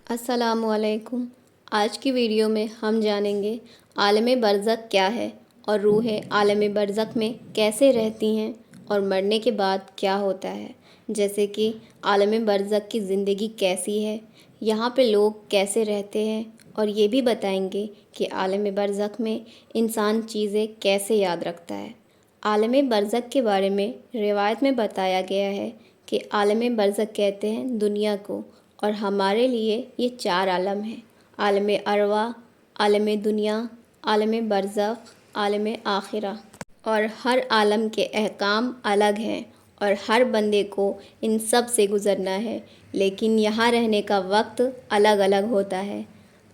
السلام علیکم۔ آج کی ویڈیو میں ہم جانیں گے عالم برزخ کیا ہے اور روحیں عالم برزخ میں کیسے رہتی ہیں اور مرنے کے بعد کیا ہوتا ہے، جیسے کہ عالم برزخ کی زندگی کیسی ہے، یہاں پہ لوگ کیسے رہتے ہیں، اور یہ بھی بتائیں گے کہ عالم برزخ میں انسان چیزیں کیسے یاد رکھتا ہے۔ عالم برزخ کے بارے میں روایت میں بتایا گیا ہے کہ عالم برزخ کہتے ہیں دنیا کو، اور ہمارے لیے یہ 4 عالم ہیں: عالم ارواح، عالم دنیا، عالم برزخ، عالم آخرہ۔ اور ہر عالم کے احکام الگ ہیں اور ہر بندے کو ان سب سے گزرنا ہے، لیکن یہاں رہنے کا وقت الگ الگ ہوتا ہے۔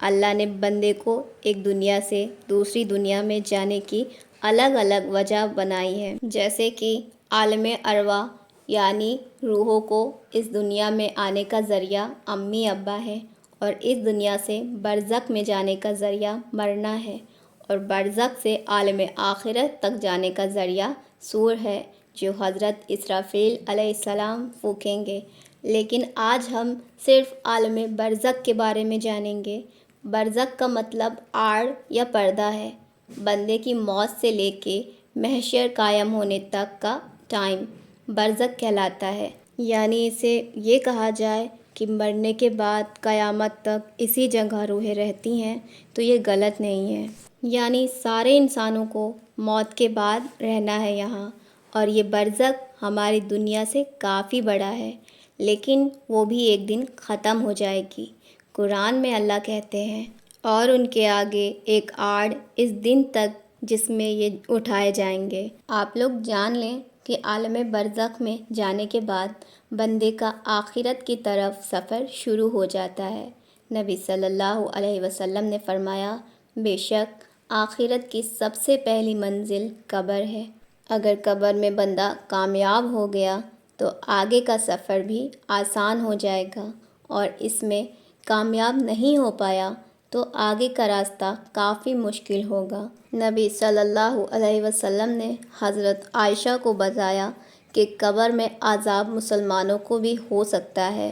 اللہ نے بندے کو ایک دنیا سے دوسری دنیا میں جانے کی الگ الگ وجہ بنائی ہے، جیسے کہ عالم ارواح یعنی روحوں کو اس دنیا میں آنے کا ذریعہ امی ابا ہے، اور اس دنیا سے برزخ میں جانے کا ذریعہ مرنا ہے، اور برزخ سے عالم آخرت تک جانے کا ذریعہ سور ہے جو حضرت اسرافیل علیہ السلام پھونکیں گے۔ لیکن آج ہم صرف عالم برزخ کے بارے میں جانیں گے۔ برزخ کا مطلب آڑ یا پردہ ہے، بندے کی موت سے لے کے محشر قائم ہونے تک کا ٹائم برزخ کہلاتا ہے۔ یعنی اسے یہ کہا جائے کہ مرنے کے بعد قیامت تک اسی جگہ روحیں رہتی ہیں تو یہ غلط نہیں ہے۔ یعنی سارے انسانوں کو موت کے بعد رہنا ہے یہاں، اور یہ برزخ ہماری دنیا سے کافی بڑا ہے، لیکن وہ بھی ایک دن ختم ہو جائے گی۔ قرآن میں اللہ کہتے ہیں، اور ان کے آگے ایک آڑ اس دن تک جس میں یہ اٹھائے جائیں گے۔ آپ لوگ جان لیں کہ عالم برزخ میں جانے کے بعد بندے کا آخرت کی طرف سفر شروع ہو جاتا ہے۔ نبی صلی اللہ علیہ وسلم نے فرمایا، بے شک آخرت کی سب سے پہلی منزل قبر ہے۔ اگر قبر میں بندہ کامیاب ہو گیا تو آگے کا سفر بھی آسان ہو جائے گا، اور اس میں کامیاب نہیں ہو پایا تو آگے کا راستہ کافی مشکل ہوگا۔ نبی صلی اللہ علیہ وسلم نے حضرت عائشہ کو بتایا کہ قبر میں عذاب مسلمانوں کو بھی ہو سکتا ہے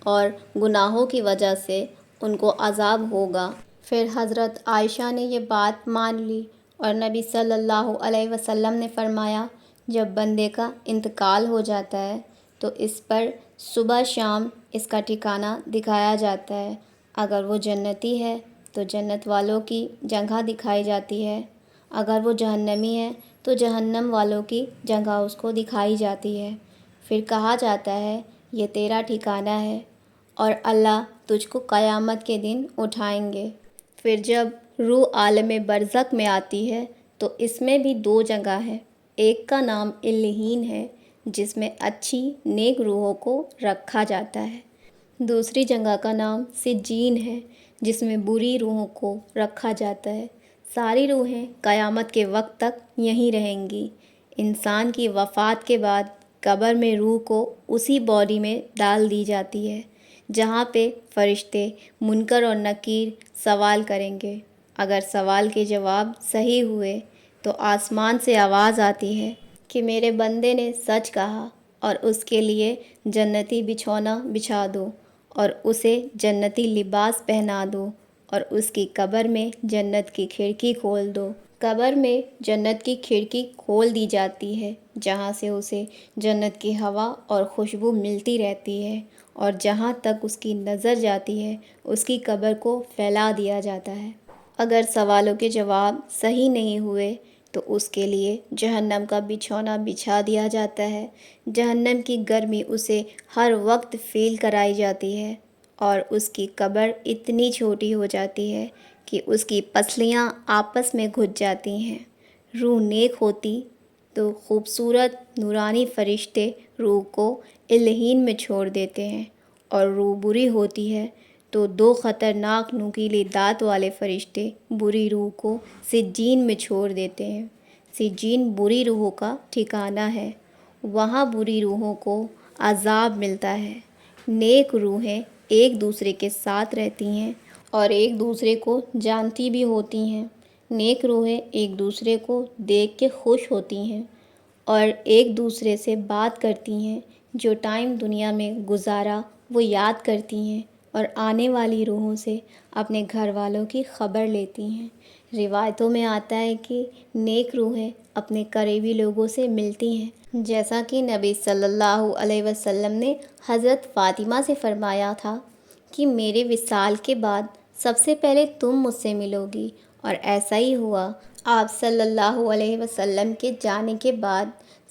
اور گناہوں کی وجہ سے ان کو عذاب ہوگا۔ پھر حضرت عائشہ نے یہ بات مان لی، اور نبی صلی اللہ علیہ وسلم نے فرمایا، جب بندے کا انتقال ہو جاتا ہے تو اس پر صبح شام اس کا ٹھکانہ دکھایا جاتا ہے۔ اگر وہ جنتی ہے تو جنت والوں کی جگہ دکھائی جاتی ہے، اگر وہ جہنمی ہے تو جہنم والوں کی جگہ اس کو دکھائی جاتی ہے۔ پھر کہا جاتا ہے، یہ تیرا ٹھکانہ ہے اور اللہ تجھ کو قیامت کے دن اٹھائیں گے۔ پھر جب روح عالم برزخ میں آتی ہے تو اس میں بھی 2 جگہ ہیں۔ ایک کا نام علیین ہے جس میں اچھی نیک روحوں کو رکھا جاتا ہے۔ دوسری جگہ کا نام سجین ہے جس میں بری روحوں کو رکھا جاتا ہے۔ ساری روحیں قیامت کے وقت تک یہیں رہیں گی۔ انسان کی وفات کے بعد قبر میں روح کو اسی باڈی میں ڈال دی جاتی ہے جہاں پہ فرشتے منکر اور نکیر سوال کریں گے۔ اگر سوال کے جواب صحیح ہوئے تو آسمان سے آواز آتی ہے کہ میرے بندے نے سچ کہا، اور اس کے لیے جنتی بچھونا بچھا دو اور اسے جنتی لباس پہنا دو، اور اس کی قبر میں جنت کی کھڑکی کھول دو۔ قبر میں جنت کی کھڑکی کھول دی جاتی ہے جہاں سے اسے جنت کی ہوا اور خوشبو ملتی رہتی ہے، اور جہاں تک اس کی نظر جاتی ہے اس کی قبر کو پھیلا دیا جاتا ہے۔ اگر سوالوں کے جواب صحیح نہیں ہوئے تو اس کے لیے جہنم کا بچھونا بچھا دیا جاتا ہے۔ جہنم کی گرمی اسے ہر وقت فیل کرائی جاتی ہے، اور اس کی قبر اتنی چھوٹی ہو جاتی ہے کہ اس کی پسلیاں آپس میں گھٹ جاتی ہیں۔ روح نیک ہوتی تو خوبصورت نورانی فرشتے روح کو علیین میں چھوڑ دیتے ہیں، اور روح بری ہوتی ہے تو 2 خطرناک نوکیلے دانت والے فرشتے بری روح کو سجین میں چھوڑ دیتے ہیں۔ سجین بری روحوں کا ٹھکانہ ہے، وہاں بری روحوں کو عذاب ملتا ہے۔ نیک روحیں ایک دوسرے کے ساتھ رہتی ہیں اور ایک دوسرے کو جانتی بھی ہوتی ہیں۔ نیک روحیں ایک دوسرے کو دیکھ کے خوش ہوتی ہیں اور ایک دوسرے سے بات کرتی ہیں، جو ٹائم دنیا میں گزارا وہ یاد کرتی ہیں اور آنے والی روحوں سے اپنے گھر والوں کی خبر لیتی ہیں۔ روایتوں میں آتا ہے کہ نیک روحیں اپنے قریبی لوگوں سے ملتی ہیں، جیسا کہ نبی صلی اللہ علیہ وسلم نے حضرت فاطمہ سے فرمایا تھا کہ میرے وصال کے بعد سب سے پہلے تم مجھ سے ملو گی، اور ایسا ہی ہوا۔ آپ صلی اللہ علیہ وسلم کے جانے کے بعد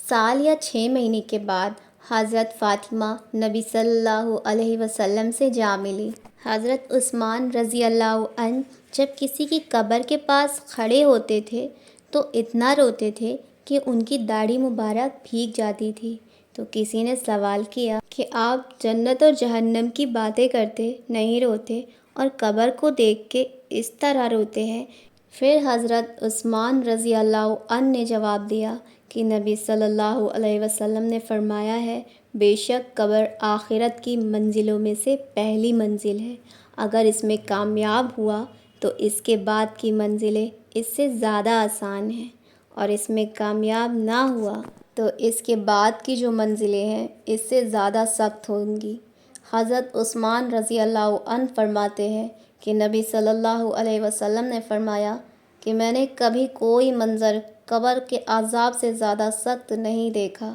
سال یا 6 مہینے کے بعد حضرت فاطمہ نبی صلی اللہ علیہ وسلم سے جا ملی۔ حضرت عثمان رضی اللہ عنہ جب کسی کی قبر کے پاس کھڑے ہوتے تھے تو اتنا روتے تھے کہ ان کی داڑھی مبارک بھیگ جاتی تھی۔ تو کسی نے سوال کیا کہ آپ جنت اور جہنم کی باتیں کرتے نہیں روتے اور قبر کو دیکھ کے اس طرح روتے ہیں؟ پھر حضرت عثمان رضی اللہ عنہ نے جواب دیا کہ نبی صلی اللہ علیہ وسلم نے فرمایا ہے، بے شک قبر آخرت کی منزلوں میں سے پہلی منزل ہے۔ اگر اس میں کامیاب ہوا تو اس کے بعد کی منزلیں اس سے زیادہ آسان ہیں، اور اس میں کامیاب نہ ہوا تو اس کے بعد کی جو منزلیں ہیں اس سے زیادہ سخت ہوں گی۔ حضرت عثمان رضی اللہ عنہ فرماتے ہیں کہ نبی صلی اللہ علیہ وسلم نے فرمایا کہ میں نے کبھی کوئی منظر قبر کے عذاب سے زیادہ سخت نہیں دیکھا۔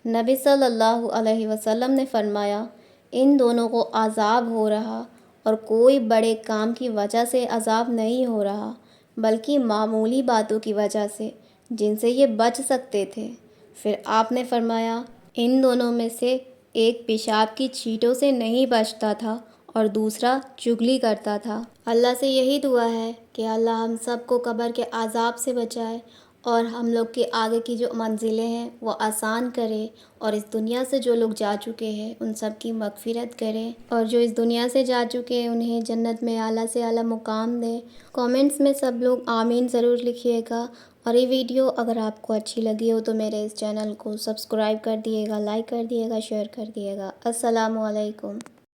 نبی صلی اللہ علیہ وسلم نے فرمایا، ان دونوں کو عذاب ہو رہا، اور کوئی بڑے کام کی وجہ سے عذاب نہیں ہو رہا، بلکہ معمولی باتوں کی وجہ سے جن سے یہ بچ سکتے تھے۔ پھر آپ نے فرمایا، ان دونوں میں سے ایک پیشاب کی چھینٹوں سے نہیں بچتا تھا اور دوسرا چغلی کرتا تھا۔ اللہ سے یہی دعا ہے کہ اللہ ہم سب کو قبر کے عذاب سے بچائے، اور ہم لوگ کے آگے کی جو منزلیں ہیں وہ آسان کرے، اور اس دنیا سے جو لوگ جا چکے ہیں ان سب کی مغفرت کرے، اور جو اس دنیا سے جا چکے ہیں انہیں جنت میں اعلیٰ سے اعلیٰ مقام دے۔ کومنٹس میں سب لوگ آمین ضرور لکھیے گا، اور یہ ویڈیو اگر آپ کو اچھی لگی ہو تو میرے اس چینل کو سبسکرائب کر دیے گا، لائک کر دیے گا، شیئر کر دیے گا۔ السلام علیکم۔